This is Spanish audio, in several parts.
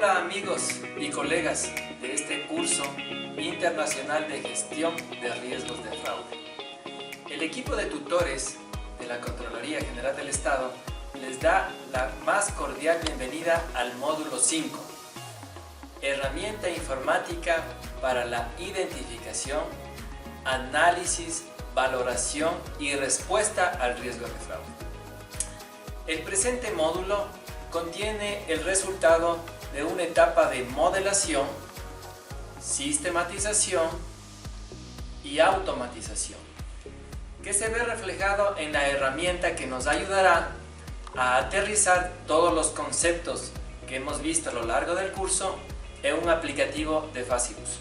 Hola amigos y colegas de este curso internacional de gestión de riesgos de fraude. El equipo de tutores de la Contraloría General del Estado les da la más cordial bienvenida al módulo 5, herramienta informática para la identificación, análisis, valoración y respuesta al riesgo de fraude. El presente módulo contiene el resultado de una etapa de modelación, sistematización y automatización, que se ve reflejado en la herramienta que nos ayudará a aterrizar todos los conceptos que hemos visto a lo largo del curso en un aplicativo de fácil uso.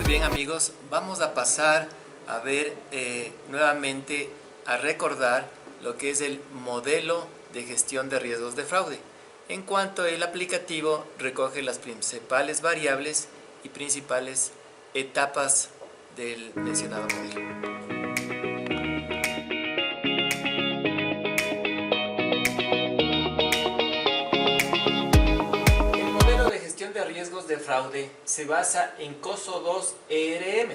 Bien amigos, vamos a pasar a ver nuevamente, a recordar lo que es el modelo de gestión de riesgos de fraude, en cuanto el aplicativo recoge las principales variables y principales etapas del mencionado modelo. De riesgos de fraude se basa en COSO 2 ERM.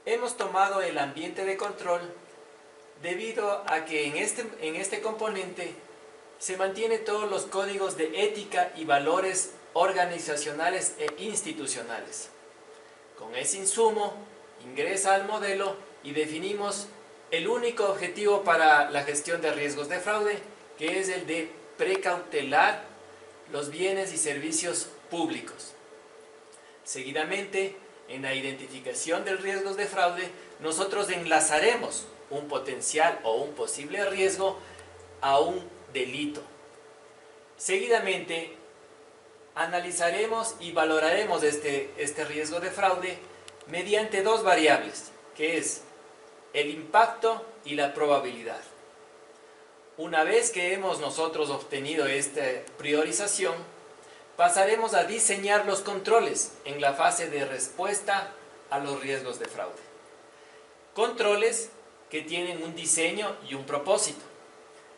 Hemos tomado el ambiente de control debido a que en este componente se mantiene todos los códigos de ética y valores organizacionales e institucionales. Con ese insumo ingresa al modelo y definimos el único objetivo para la gestión de riesgos de fraude, que es el de precautelar los bienes y servicios públicos. Seguidamente, en la identificación de riesgos de fraude, nosotros enlazaremos un potencial o un posible riesgo a un delito. Seguidamente, analizaremos y valoraremos este riesgo de fraude mediante dos variables, que es el impacto y la probabilidad. Una vez que hemos nosotros obtenido esta priorización, pasaremos a diseñar los controles en la fase de respuesta a los riesgos de fraude. Controles que tienen un diseño y un propósito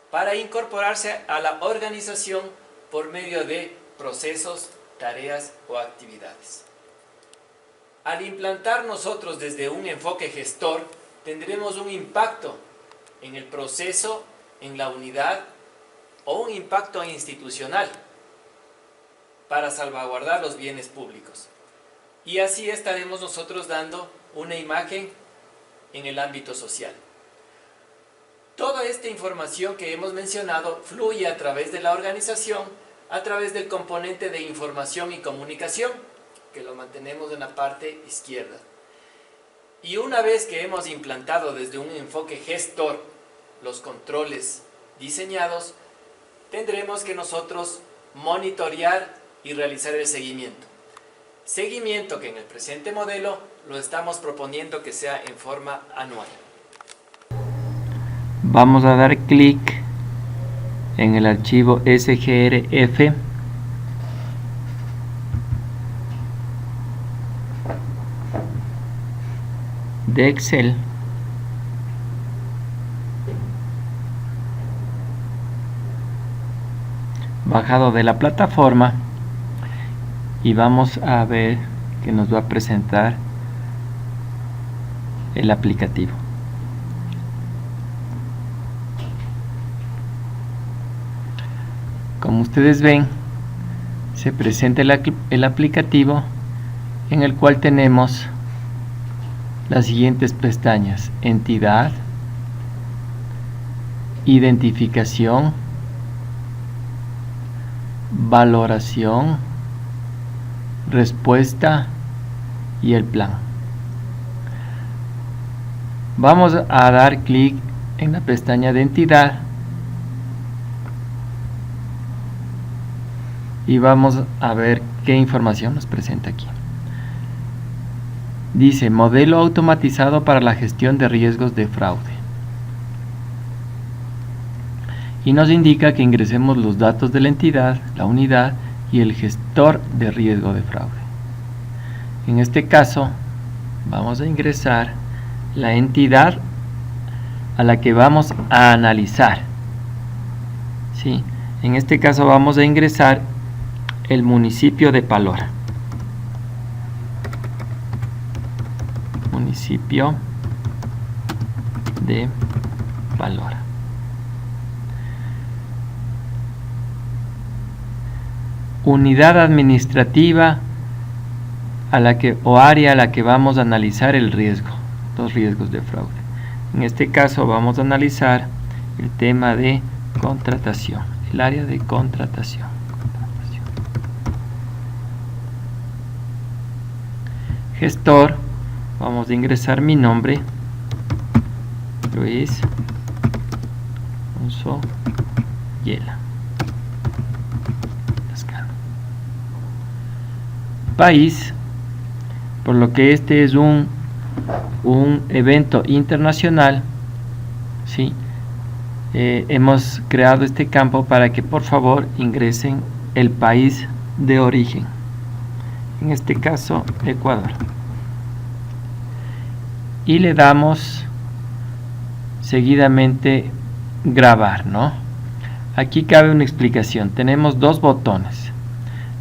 para incorporarse a la organización por medio de procesos, tareas o actividades. Al implantar nosotros desde un enfoque gestor, tendremos un impacto en el proceso, en la unidad o un impacto institucional para salvaguardar los bienes públicos. Y así estaremos nosotros dando una imagen en el ámbito social. Toda esta información que hemos mencionado fluye a través de la organización, a través del componente de información y comunicación, que lo mantenemos en la parte izquierda. Y una vez que hemos implantado desde un enfoque gestor los controles diseñados, tendremos que nosotros monitorear y realizar el seguimiento. Seguimiento que en el presente modelo lo estamos proponiendo que sea en forma anual. Vamos a dar clic en el archivo sgrf de Excel. Bajado de la plataforma y vamos a ver que nos va a presentar el aplicativo. como ustedes ven, se presenta el aplicativo en el cual tenemos las siguientes pestañas: entidad, identificación, valoración, respuesta y el plan. Vamos a dar clic en la pestaña de entidad y vamos a ver qué información nos presenta aquí. Dice modelo automatizado para la gestión de riesgos de fraude, y nos indica que ingresemos los datos de la entidad, la unidad y el gestor de riesgo de fraude. En este caso vamos a ingresar la entidad a la que vamos a analizar. ¿Sí? En este caso vamos a ingresar el municipio de Palora. Municipio de Palora. Unidad administrativa a la que, o área a la que vamos a analizar el riesgo, los riesgos de fraude. En este caso vamos a analizar el tema de contratación, el área de contratación. Gestor, vamos a ingresar mi nombre, Luis Alonso Yela. País, por lo que este es un evento internacional, ¿sí? Hemos creado este campo para que por favor ingresen el país de origen, en este caso Ecuador, y le damos seguidamente grabar, ¿no? Aquí cabe una explicación. Tenemos dos botones: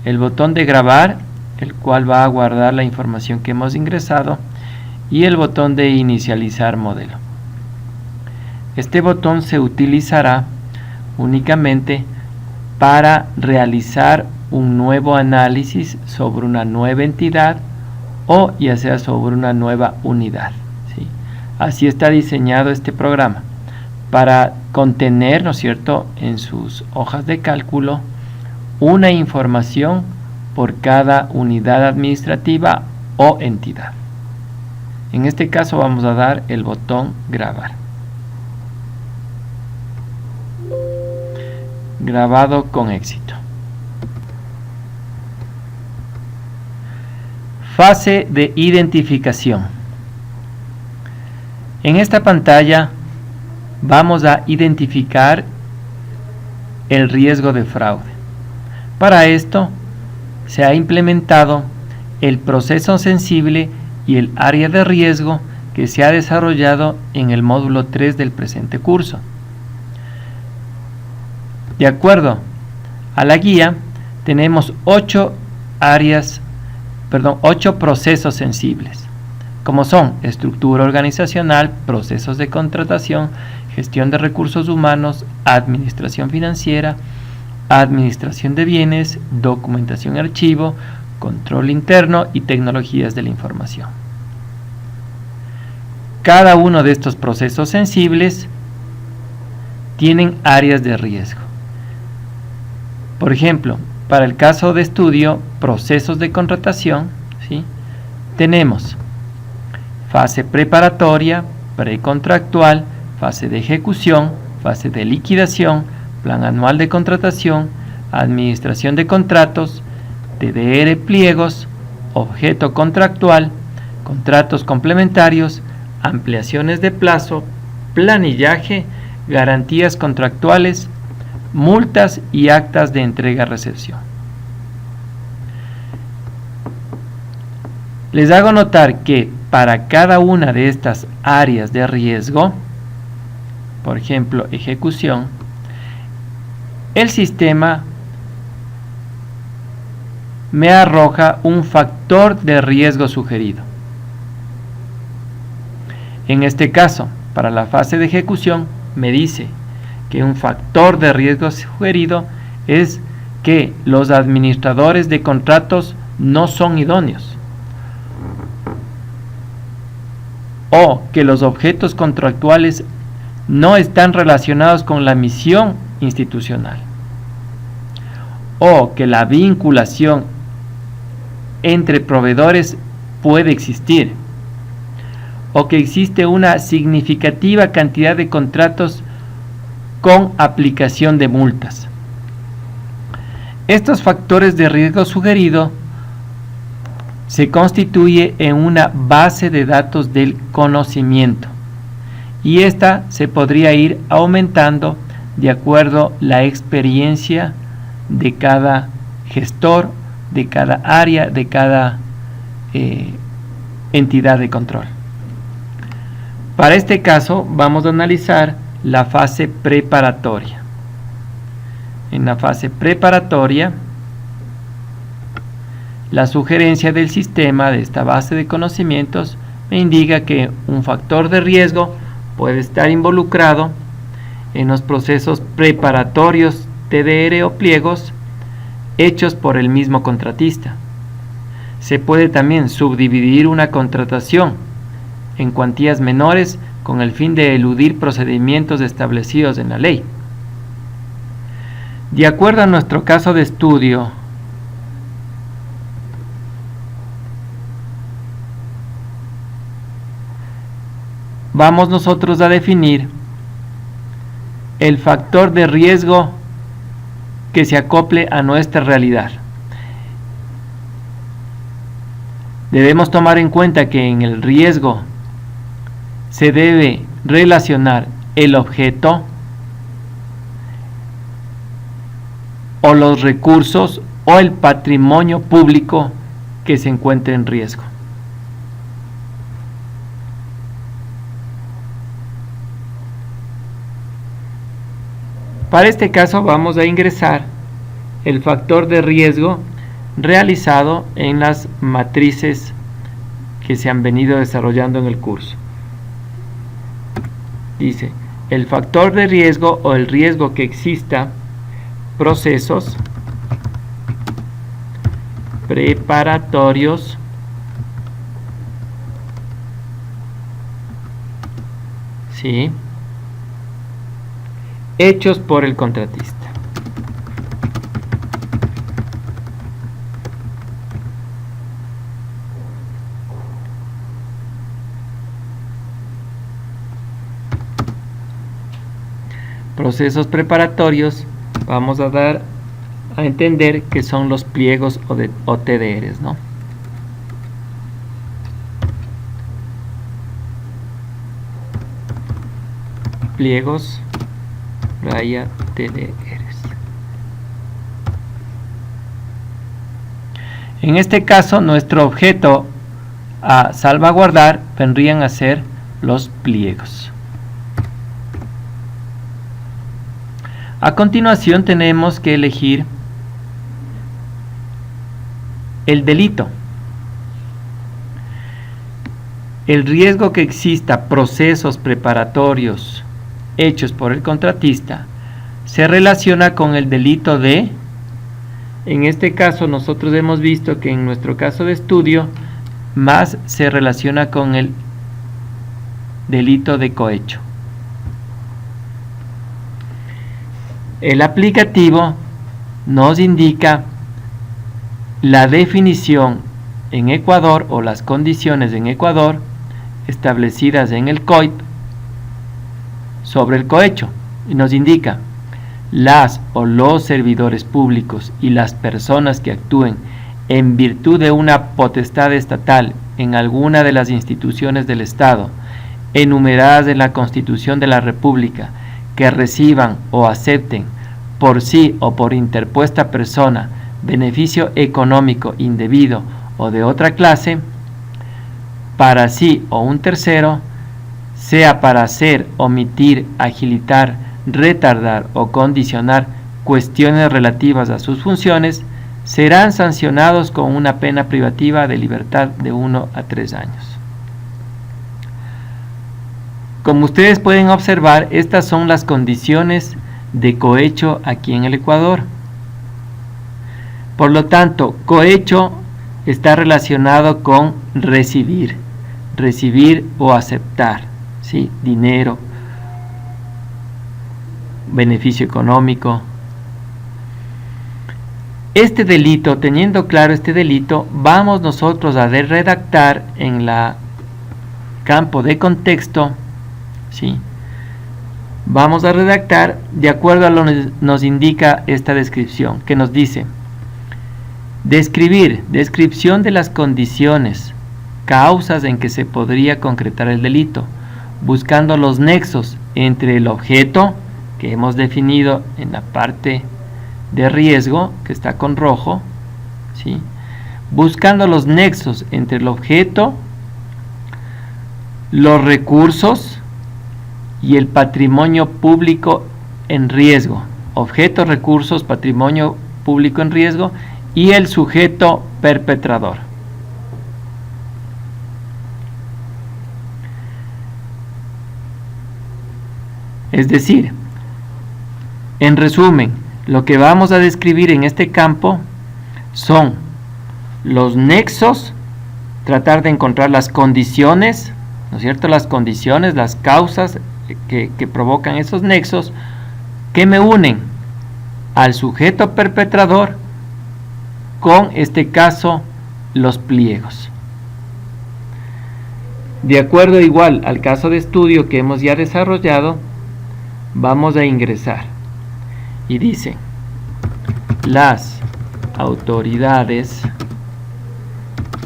el botón de grabar, el cual va a guardar la información que hemos ingresado, y el botón de inicializar modelo. Este botón se utilizará únicamente para realizar un nuevo análisis sobre una nueva entidad o ya sea sobre una nueva unidad, ¿sí? Así está diseñado este programa, para contener, ¿no es cierto?, en sus hojas de cálculo una información por cada unidad administrativa o entidad. En este caso vamos a dar el botón grabar. Grabado con éxito. Fase de identificación. En esta pantalla vamos a identificar el riesgo de fraude. Para esto se ha implementado el proceso sensible y el área de riesgo que se ha desarrollado en el módulo 3 del presente curso. De acuerdo a la guía, tenemos 8 procesos sensibles, como son estructura organizacional, procesos de contratación, gestión de recursos humanos, administración financiera, administración de bienes, documentación y archivo, control interno y tecnologías de la información. Cada uno de estos procesos sensibles tienen áreas de riesgo. Por ejemplo, para el caso de estudio, procesos de contratación, ¿sí?, tenemos fase preparatoria, precontractual, fase de ejecución, fase de liquidación, plan anual de contratación, administración de contratos, TDR pliegos, objeto contractual, contratos complementarios, ampliaciones de plazo, planillaje, garantías contractuales, multas y actas de entrega-recepción. Les hago notar que para cada una de estas áreas de riesgo, por ejemplo, ejecución, el sistema me arroja un factor de riesgo sugerido. En este caso, para la fase de ejecución, me dice que un factor de riesgo sugerido es que los administradores de contratos no son idóneos, o que los objetos contractuales no están relacionados con la misión institucional, o que la vinculación entre proveedores puede existir, o que existe una significativa cantidad de contratos con aplicación de multas. Estos factores de riesgo sugerido se constituye en una base de datos del conocimiento, y esta se podría ir aumentando de acuerdo a la experiencia de cada gestor, de cada área, de cada entidad de control. Para este caso vamos a analizar la fase preparatoria. En la fase preparatoria, la sugerencia del sistema de esta base de conocimientos me indica que un factor de riesgo puede estar involucrado en los procesos preparatorios TDR o pliegos hechos por el mismo contratista. Se puede también subdividir una contratación en cuantías menores con el fin de eludir procedimientos establecidos en la ley. De acuerdo a nuestro caso de estudio, vamos nosotros a definir el factor de riesgo que se acople a nuestra realidad. Debemos tomar en cuenta que en el riesgo se debe relacionar el objeto o los recursos o el patrimonio público que se encuentre en riesgo. Para este caso vamos a ingresar el factor de riesgo realizado en las matrices que se han venido desarrollando en el curso. Dice, el factor de riesgo o el riesgo que exista procesos preparatorios ¿sí? hechos por el contratista. Procesos preparatorios vamos a dar a entender que son los pliegos o TDRs, ¿no? Pliegos raya TDRs. En este caso, nuestro objeto a salvaguardar vendrían a ser los pliegos. A continuación tenemos que elegir el delito. El riesgo que exista procesos preparatorios hechos por el contratista se relaciona con el delito de, en este caso nosotros hemos visto que en nuestro caso de estudio más se relaciona con el delito de cohecho. El aplicativo nos indica la definición en Ecuador o las condiciones en Ecuador establecidas en el COIP sobre el cohecho y nos indica las o los servidores públicos y las personas que actúen en virtud de una potestad estatal en alguna de las instituciones del Estado enumeradas en la Constitución de la República que reciban o acepten por sí o por interpuesta persona beneficio económico indebido o de otra clase, para sí o un tercero, sea para hacer, omitir, agilitar, retardar o condicionar cuestiones relativas a sus funciones, serán sancionados con una pena privativa de libertad de 1 a 3 años. Como ustedes pueden observar, estas son las condiciones de cohecho aquí en el Ecuador. Por lo tanto, cohecho está relacionado con recibir o aceptar, ¿sí? Dinero, beneficio económico. Este delito, teniendo claro este delito, vamos nosotros a redactar en la campo de contexto, ¿sí? Vamos a redactar de acuerdo a lo que nos indica esta descripción, que nos dice: descripción de las condiciones, causas en que se podría concretar el delito, buscando los nexos entre el objeto, que hemos definido en la parte de riesgo, que está con rojo, ¿sí? Buscando los nexos entre el objeto, los recursos y el patrimonio público en riesgo. Objetos, recursos, patrimonio público en riesgo y el sujeto perpetrador. Es decir, en resumen, lo que vamos a describir en este campo son los nexos, tratar de encontrar las condiciones, ¿no es cierto? Las condiciones, las causas que provocan esos nexos, que me unen al sujeto perpetrador con, este caso, los pliegos. De acuerdo igual al caso de estudio que hemos ya desarrollado, vamos a ingresar. Y dice: las autoridades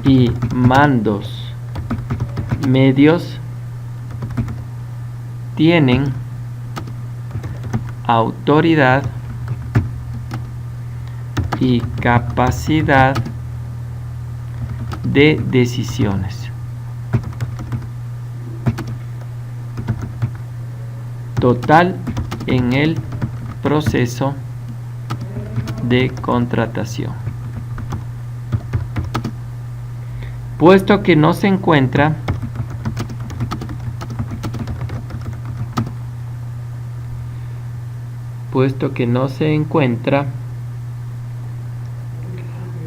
y mandos medios tienen autoridad y capacidad de decisiones total en el proceso de contratación, puesto que no se encuentra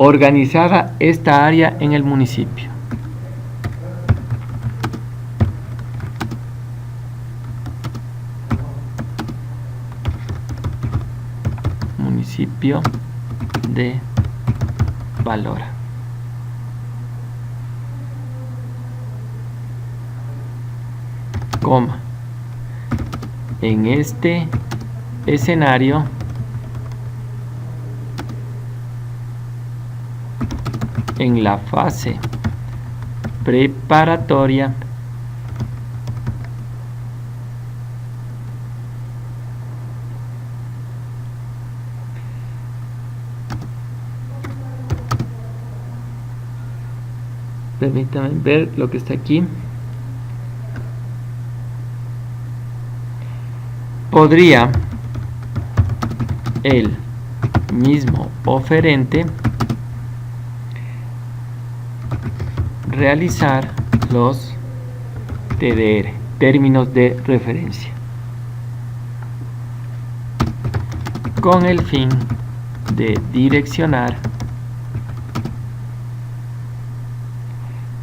organizada esta área en el municipio. Municipio de Valora. Coma. En este escenario en la fase preparatoria permítanme ver lo que está aquí. Podría el mismo oferente realizar los TDR, términos de referencia, con el fin de direccionar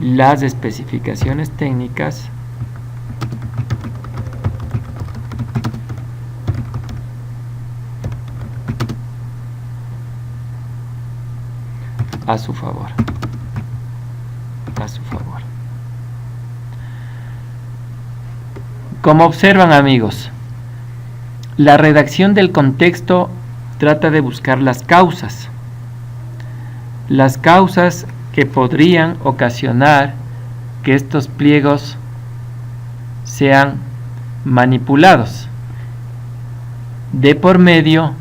las especificaciones técnicas a su favor. Como observan, amigos, la redacción del contexto trata de buscar las causas que podrían ocasionar que estos pliegos sean manipulados, de por medio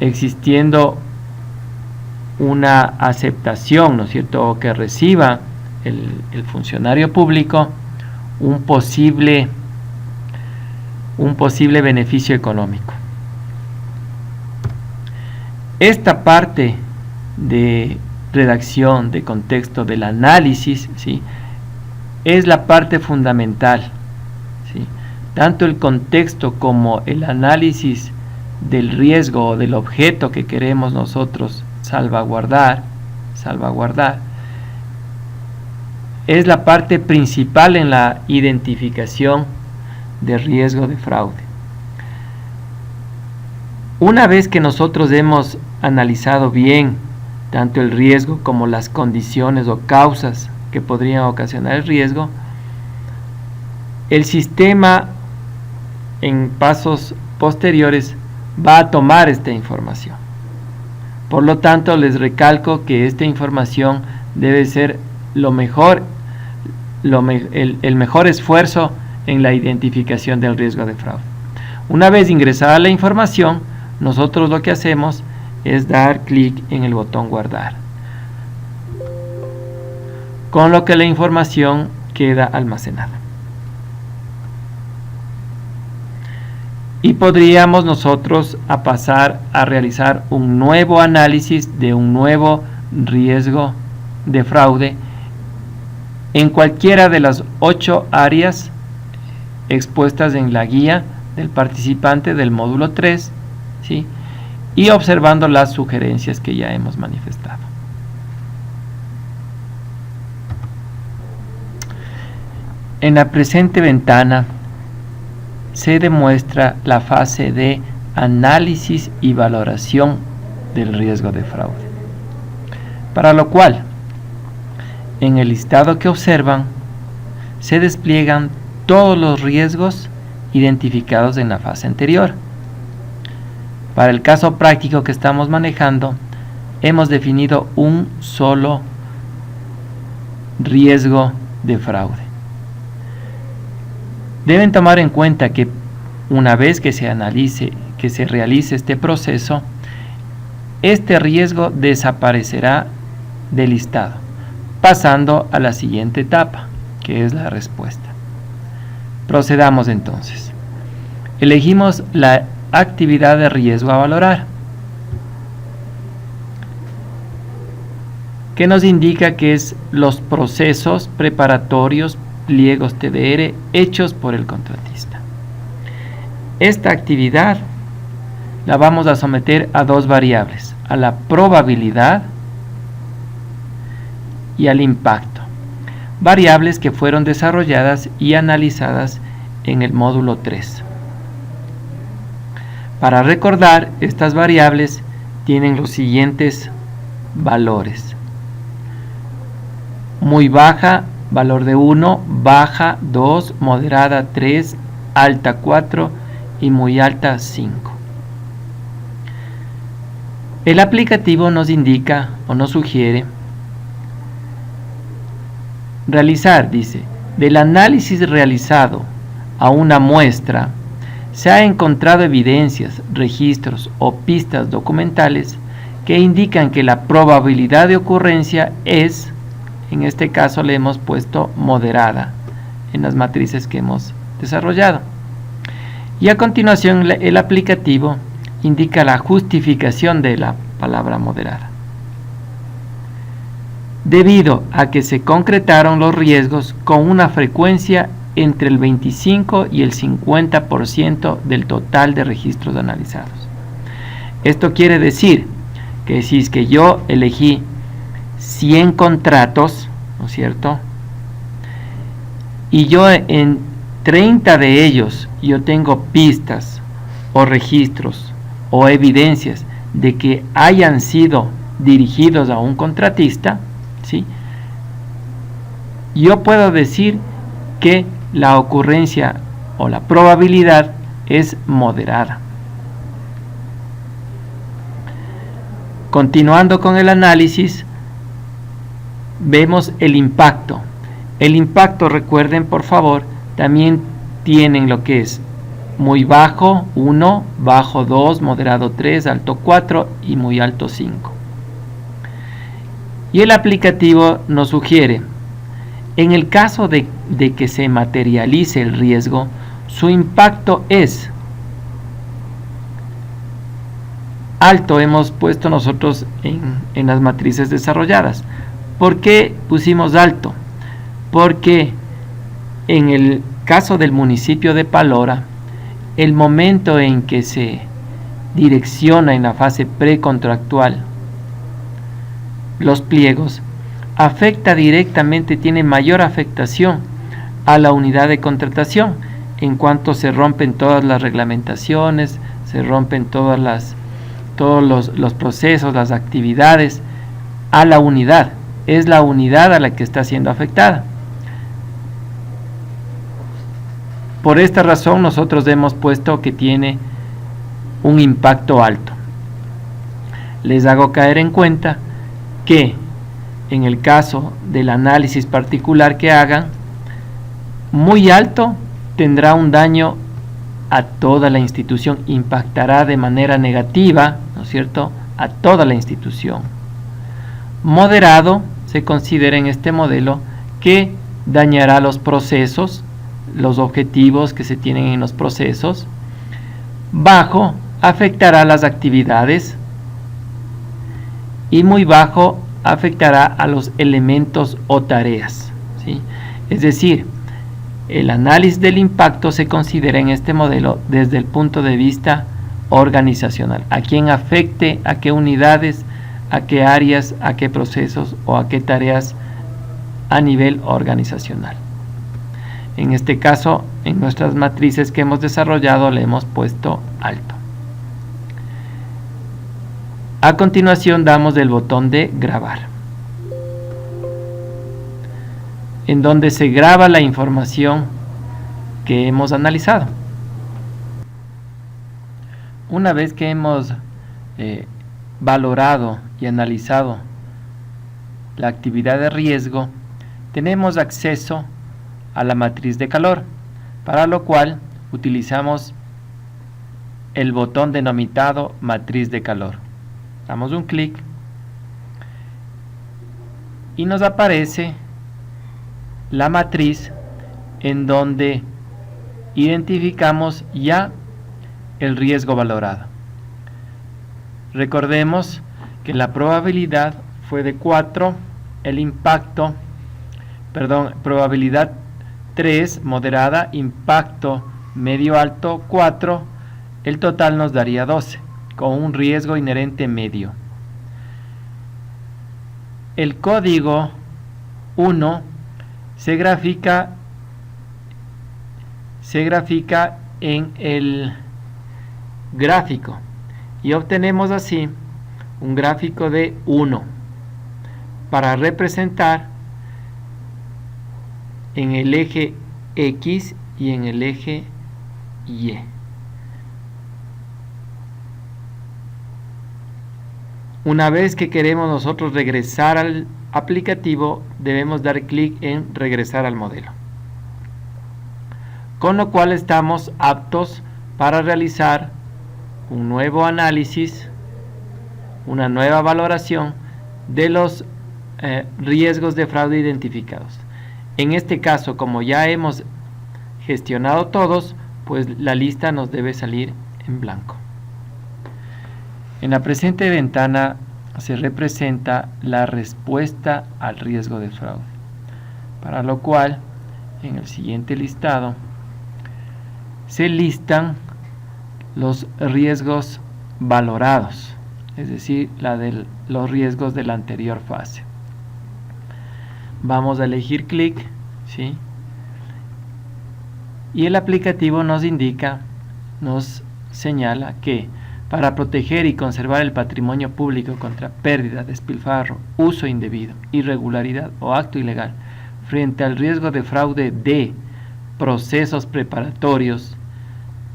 existiendo una aceptación, ¿no es cierto?, o que reciba el funcionario público un posible beneficio económico. Esta parte de redacción de contexto del análisis, ¿sí?, es la parte fundamental, ¿sí? Tanto el contexto como el análisis del riesgo o del objeto que queremos nosotros salvaguardar, es la parte principal en la identificación de riesgo de fraude. Una vez que nosotros hemos analizado bien tanto el riesgo como las condiciones o causas que podrían ocasionar el riesgo, el sistema en pasos posteriores va a tomar esta información. Por lo tanto, les recalco que esta información debe ser el mejor esfuerzo en la identificación del riesgo de fraude. Una vez ingresada la información, nosotros lo que hacemos es dar clic en el botón guardar, con lo que la información queda almacenada. Y podríamos nosotros pasar a realizar un nuevo análisis de un nuevo riesgo de fraude en cualquiera de las 8 áreas expuestas en la guía del participante del módulo 3, ¿sí? Y observando las sugerencias que ya hemos manifestado. En la presente ventana se demuestra la fase de análisis y valoración del riesgo de fraude, para lo cual en el listado que observan se despliegan todos los riesgos identificados en la fase anterior. Para el caso práctico que estamos manejando, hemos definido un solo riesgo de fraude. Deben tomar en cuenta que una vez que se realice este proceso, este riesgo desaparecerá del listado, pasando a la siguiente etapa, que es la respuesta. Procedamos entonces. Elegimos la actividad de riesgo a valorar, que nos indica que es los procesos preparatorios, pliegos TDR hechos por el contratista. Esta actividad la vamos a someter a dos variables, a la probabilidad y al impacto, variables que fueron desarrolladas y analizadas en el módulo 3. Para recordar, estas variables tienen los siguientes valores: muy baja, valor de 1, baja 2, moderada 3, alta 4 y muy alta 5. El aplicativo nos indica o nos sugiere realizar, dice, del análisis realizado a una muestra, se ha encontrado evidencias, registros o pistas documentales que indican que la probabilidad de ocurrencia es, en este caso le hemos puesto moderada en las matrices que hemos desarrollado. Y a continuación el aplicativo indica la justificación de la palabra moderada. Debido a que se concretaron los riesgos con una frecuencia entre el 25 y el 50% del total de registros analizados. Esto quiere decir que si es que yo elegí 100 contratos, ¿no es cierto? Y yo en 30 de ellos yo tengo pistas o registros o evidencias de que hayan sido dirigidos a un contratista, ¿sí? Yo puedo decir que la ocurrencia o la probabilidad es moderada. Continuando con el análisis, vemos el impacto. El impacto, recuerden por favor, también tienen lo que es muy bajo 1, bajo 2, moderado 3, alto 4 y muy alto 5. Y el aplicativo nos sugiere, en el caso de que se materialice el riesgo, su impacto es alto. Hemos puesto nosotros en las matrices desarrolladas. ¿Por qué pusimos alto? Porque en el caso del municipio de Palora, el momento en que se direcciona en la fase precontractual los pliegos, afecta directamente, tiene mayor afectación a la unidad de contratación, en cuanto se rompen todas las reglamentaciones, se rompen todos los procesos, las actividades, a la unidad. Es la unidad a la que está siendo afectada. Por esta razón nosotros hemos puesto que tiene un impacto alto. Les hago caer en cuenta que en el caso del análisis particular que hagan, muy alto tendrá un daño a toda la institución, impactará de manera negativa, ¿no es cierto?, a toda la institución. Moderado se considera en este modelo que dañará los procesos, los objetivos que se tienen en los procesos. Bajo afectará las actividades y muy bajo afectará a los elementos o tareas, ¿sí? Es decir, el análisis del impacto se considera en este modelo desde el punto de vista organizacional, a quién afecte, a qué unidades, a qué áreas, a qué procesos o a qué tareas a nivel organizacional. En este caso, en nuestras matrices que hemos desarrollado le hemos puesto alto. A continuación damos el botón de grabar, en donde se graba la información que hemos analizado. Una vez que hemos valorado y analizado la actividad de riesgo, tenemos acceso a la matriz de calor, para lo cual utilizamos el botón denominado matriz de calor. Damos un clic y nos aparece la matriz en donde identificamos ya el riesgo valorado. Recordemos que la probabilidad fue de 4, el impacto, probabilidad 3, moderada, impacto medio alto 4, el total nos daría 12, con un riesgo inherente medio. El código 1 se grafica en el gráfico y obtenemos así un gráfico de 1 para representar en el eje X y en el eje Y. Una vez que queremos nosotros regresar al aplicativo, debemos dar clic en regresar al modelo, con lo cual estamos aptos para realizar un nuevo análisis, una nueva valoración de los riesgos de fraude identificados. En este caso, como ya hemos gestionado todos, pues la lista nos debe salir en blanco. En la presente ventana se representa la respuesta al riesgo de fraude, para lo cual en el siguiente listado se listan los riesgos valorados, es decir, los riesgos de la anterior fase. Vamos a elegir clic, ¿sí? Y el aplicativo nos indica, nos señala que para proteger y conservar el patrimonio público contra pérdida, despilfarro, uso indebido, irregularidad o acto ilegal, frente al riesgo de fraude de procesos preparatorios,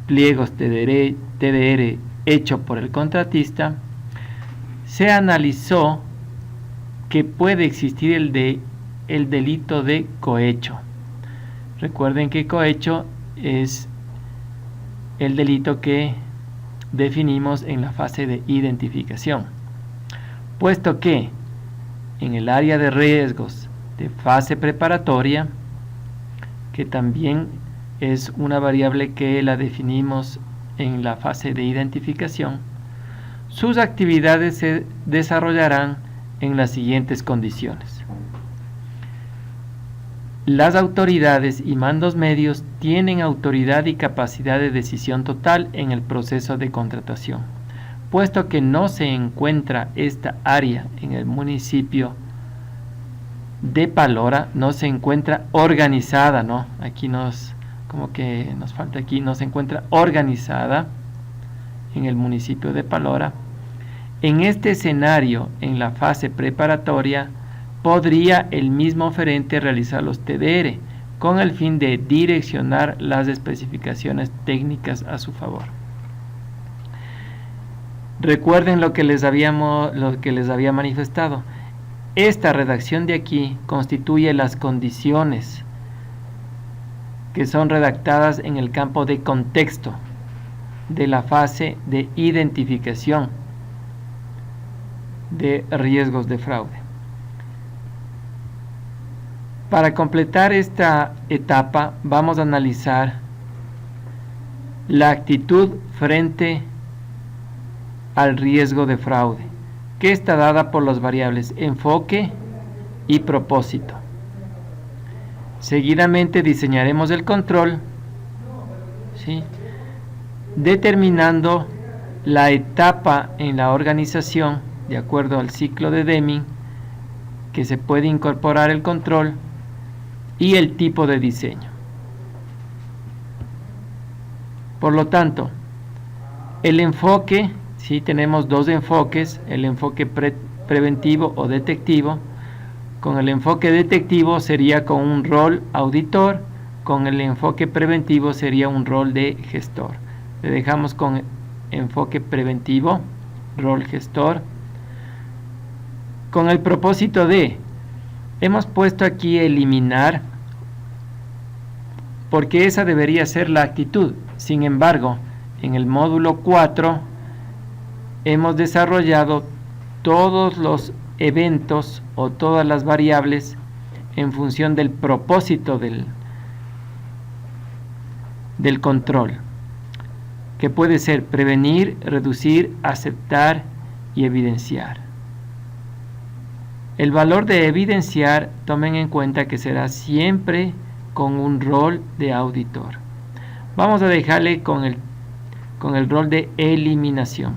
pliegos TDR hecho por el contratista, se analizó que puede existir el delito de cohecho. Recuerden que cohecho es el delito que definimos en la fase de identificación, puesto que en el área de riesgos de fase preparatoria, que también es una variable que la definimos en la fase de identificación, sus actividades se desarrollarán en las siguientes condiciones. Las autoridades y mandos medios tienen autoridad y capacidad de decisión total en el proceso de contratación. puesto que no se encuentra esta área en el municipio de Palora, no se encuentra organizada, ¿no? Aquí como que nos falta aquí, no se encuentra organizada en el municipio de Palora. En este escenario, en la fase preparatoria, podría el mismo oferente realizar los TDR con el fin de direccionar las especificaciones técnicas a su favor. Recuerden lo que les había manifestado. Esta redacción de aquí constituye las condiciones que son redactadas en el campo de contexto de la fase de identificación de riesgos de fraude. Para completar esta etapa vamos a analizar la actitud frente al riesgo de fraude, que está dada por las variables enfoque y propósito. Seguidamente diseñaremos el control, ¿sí?, determinando la etapa en la organización de acuerdo al ciclo de Deming que se puede incorporar el control y el tipo de diseño. Por lo tanto, el enfoque, ¿sí?, tenemos dos enfoques, el enfoque preventivo o detectivo. Con el enfoque detectivo sería con un rol auditor, con el enfoque preventivo sería un rol de gestor. Le dejamos con enfoque preventivo, rol gestor, con el propósito de, hemos puesto aquí eliminar, porque esa debería ser la actitud. Sin embargo, en el módulo 4 hemos desarrollado todos los eventos o todas las variables en función del propósito del control, que puede ser prevenir, reducir, aceptar y evidenciar. El valor de evidenciar, tomen en cuenta que será siempre con un rol de auditor. Vamos a dejarle con el rol de eliminación,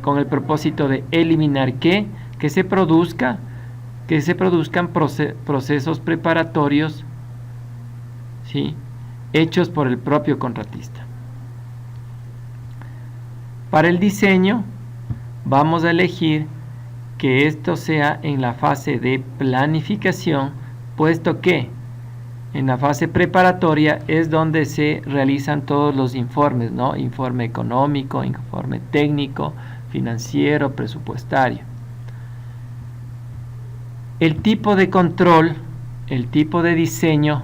con el propósito de eliminar que se produzcan procesos preparatorios, ¿sí?, hechos por el propio contratista. Para el diseño vamos a elegir que esto sea en la fase de planificación, puesto que en la fase preparatoria es donde se realizan todos los informes, ¿no? Informe económico, informe técnico, financiero, presupuestario. El tipo de control, el tipo de diseño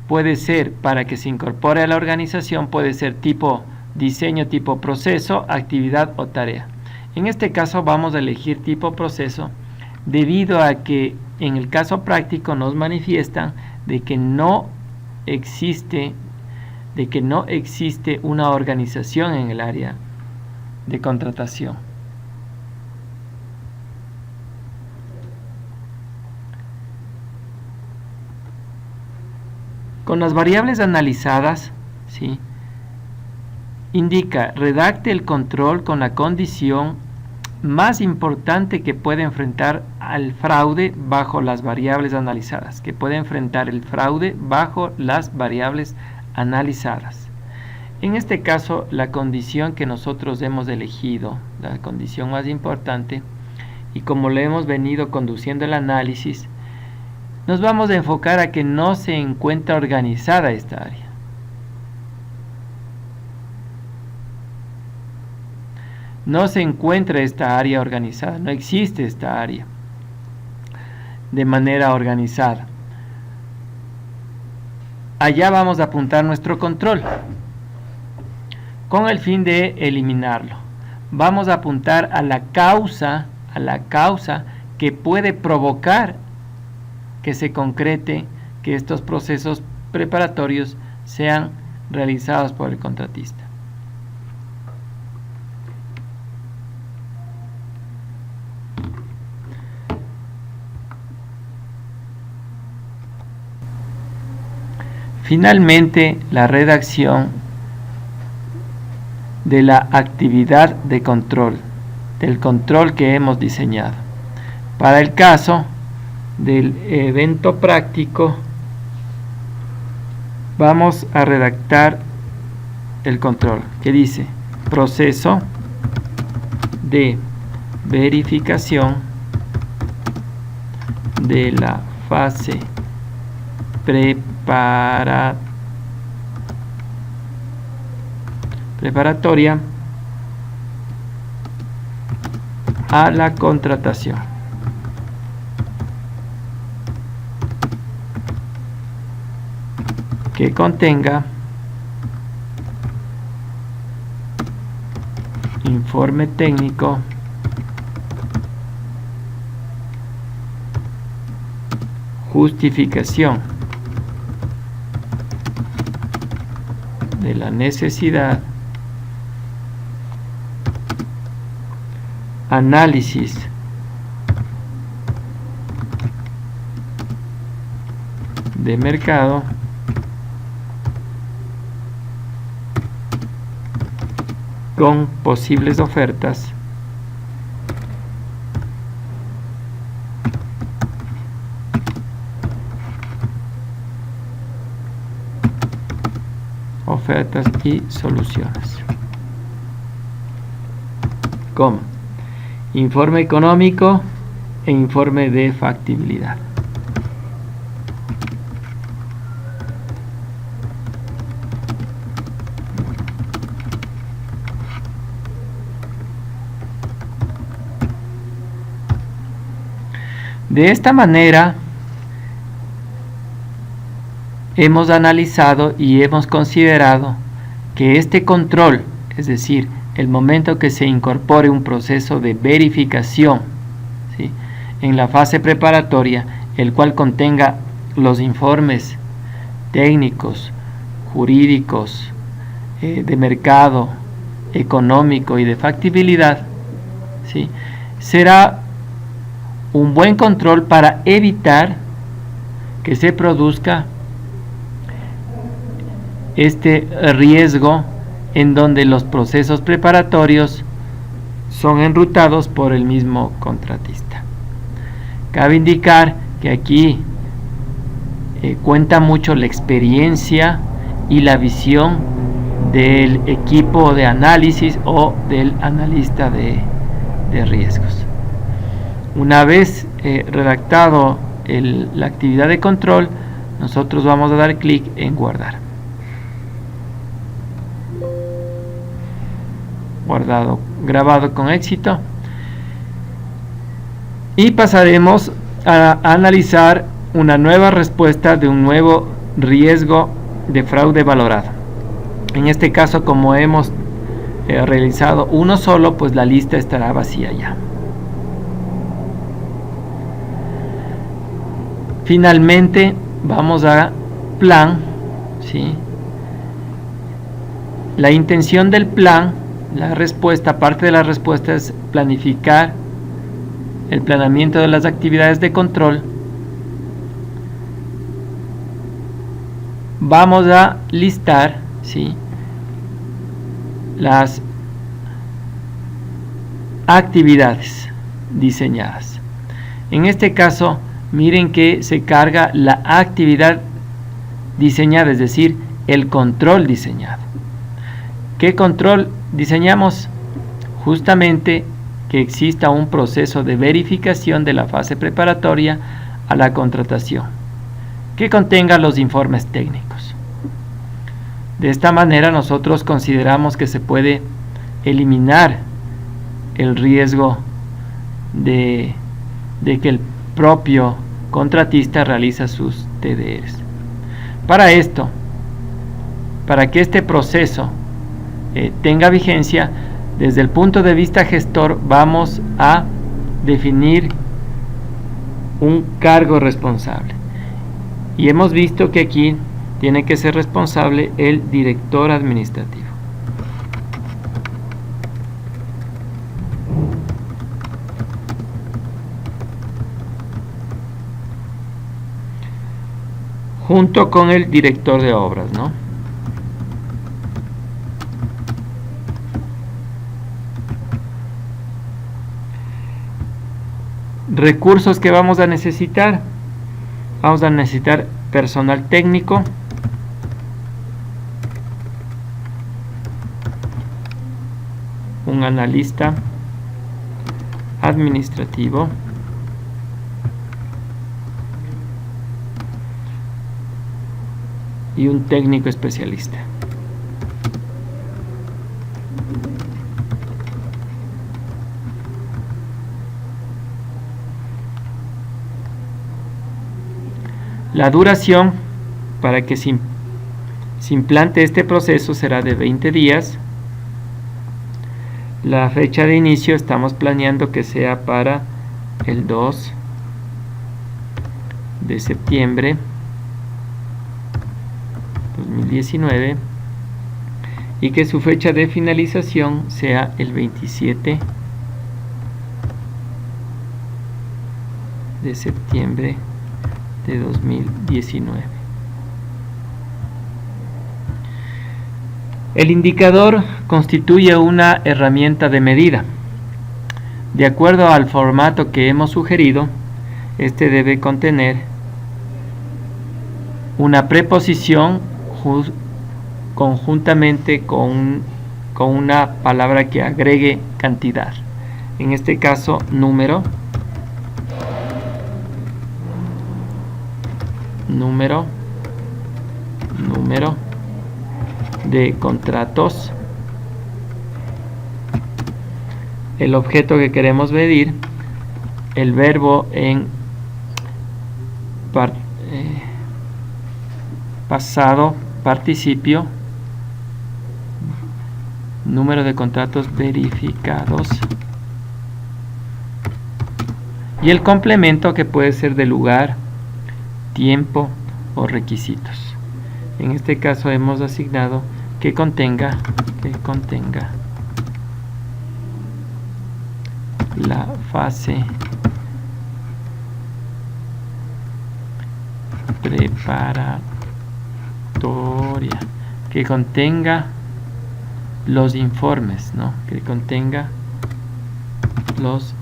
puede ser, para que se incorpore a la organización, puede ser tipo diseño, tipo proceso, actividad o tarea. En este caso vamos a elegir tipo proceso debido a que en el caso práctico nos manifiestan de que no existe una organización en el área de contratación. Con las variables analizadas, ¿sí?, indica, redacte el control con la condición más importante que puede enfrentar al fraude bajo las variables analizadas, que puede enfrentar el fraude bajo las variables analizadas. En este caso, la condición que nosotros hemos elegido, la condición más importante, y como le hemos venido conduciendo el análisis, nos vamos a enfocar a que no se encuentra organizada esta área. No se encuentra esta área organizada, no existe esta área de manera organizada. Allá vamos a apuntar nuestro control con el fin de eliminarlo. Vamos a apuntar a la causa que puede provocar que se concrete que estos procesos preparatorios sean realizados por el contratista. Finalmente, la redacción de la actividad de control, del control que hemos diseñado. Para el caso del evento práctico, vamos a redactar el control que dice proceso de verificación de la fase preparatoria a la contratación. Que contenga informe técnico, justificación de la necesidad, análisis de mercado, con posibles ofertas, y soluciones, como informe económico e informe de factibilidad. De esta manera hemos analizado y hemos considerado que este control, es decir, el momento que se incorpore un proceso de verificación, ¿sí?, en la fase preparatoria, el cual contenga los informes técnicos, jurídicos, de mercado, económico y de factibilidad, ¿sí?, será un buen control para evitar que se produzca este riesgo en donde los procesos preparatorios son enrutados por el mismo contratista. Cabe indicar que aquí cuenta mucho la experiencia y la visión del equipo de análisis o del analista de riesgos. Una vez redactado la actividad de control, nosotros vamos a dar clic en guardar. Guardado, grabado con éxito. Y pasaremos a analizar una nueva respuesta de un nuevo riesgo de fraude valorado. En este caso, como hemos realizado uno solo, pues la lista estará vacía ya. Finalmente vamos a plan, ¿sí? La intención del plan, la respuesta, parte de la respuesta es planificar el planeamiento de las actividades de control. Vamos a listar, ¿sí?, las actividades diseñadas. En este caso, miren que se carga la actividad diseñada, es decir, el control diseñado. ¿Qué control diseñamos? Justamente que exista un proceso de verificación de la fase preparatoria a la contratación, que contenga los informes técnicos. De esta manera nosotros consideramos que se puede eliminar el riesgo de que el propio contratista realiza sus TDRs. Para esto, para que este proceso tenga vigencia, desde el punto de vista gestor vamos a definir un cargo responsable. Y hemos visto que aquí tiene que ser responsable el director administrativo. Junto con el director de obras, ¿no? Recursos que vamos a necesitar. Vamos a necesitar personal técnico, un analista administrativo, y un técnico especialista. La duración para que se implante este proceso será de 20 días. La fecha de inicio estamos planeando que sea para el 2 de septiembre 2019 y que su fecha de finalización sea el 27 de septiembre de 2019. El indicador constituye una herramienta de medida. De acuerdo al formato que hemos sugerido, este debe contener una preposición conjuntamente con una palabra que agregue cantidad. En este caso, número de contratos, el objeto que queremos medir, el verbo en pasado participio, número de contratos verificados y el complemento que puede ser de lugar, tiempo o requisitos. En este caso hemos asignado que contenga la fase preparatoria, que contenga los informes, ¿no? Que contenga los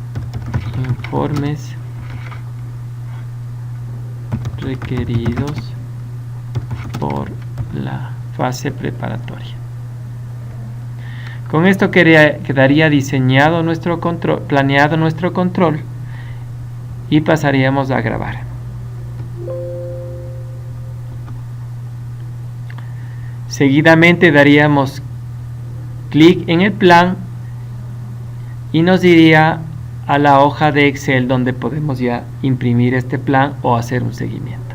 informes requeridos por la fase preparatoria. Con esto quedaría diseñado nuestro control, planeado nuestro control, y pasaríamos a grabar. Seguidamente daríamos clic en el plan y nos diría a la hoja de Excel donde podemos ya imprimir este plan o hacer un seguimiento.